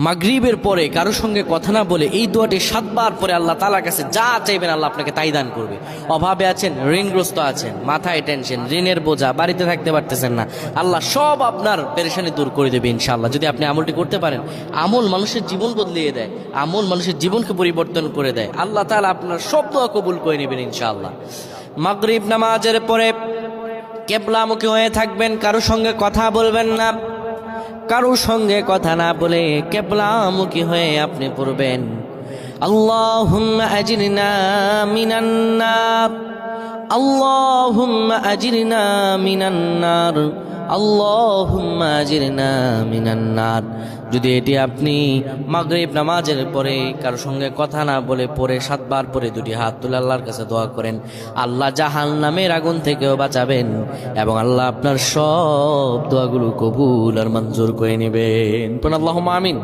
মাগরিবের পরে কারোর সঙ্গে কথা না বলে এই দোয়াটি 7 বার পরে আল্লাহ তাআলার কাছে যা চাইবেন আল্লাহ আপনাকে তাই দান করবে। অভাবে আছেন, ঋণগ্রস্ত আছেন, মাথায় টেনশন, ঋণের বোঝা, বাড়িতে থাকতে পারতেছেন না, আল্লাহ সব আপনার পেরেশানি দূর করে দেবে ইনশাআল্লাহ। যদি আপনি আমলটি করতে পারেন, আমল মানুষের জীবন বদলিয়ে দেয়, আমল মানুষের জীবনকে পরিবর্তন করে দেয়। আল্লাহ তাআলা আপনার সব দোয়া কবুল করে নেবেন ইনশাআল্লাহ। মাগরিব নামাজের পরে কিবলামুখী হয়ে থাকবেন, কারোর সঙ্গে কথা বলবেন না, কারোর সঙ্গে কথা না বলে কিবলামুখী হয়ে আপনি পড়বেন আল্লাহুম্মা আজিরনা মিনান নার, আল্লাহুম্মা আজিরনা মিনান নার, আল্লাহুম্মা আজিরনা মিনান নার। যদি এটি আপনি মাগরিব নামাজের পরে কারোর সঙ্গে কথা না বলে পড়ে 7 বার পরে দুটি হাত তুলে আল্লাহর কাছে দোয়া করেন, আল্লাহ জাহান্নামের আগুন থেকেও বাঁচাবেন এবং আল্লাহ আপনার সব দোয়াগুলো কবুল আর মঞ্জুর করে নেবেন। আল্লাহুম্মা আমিন।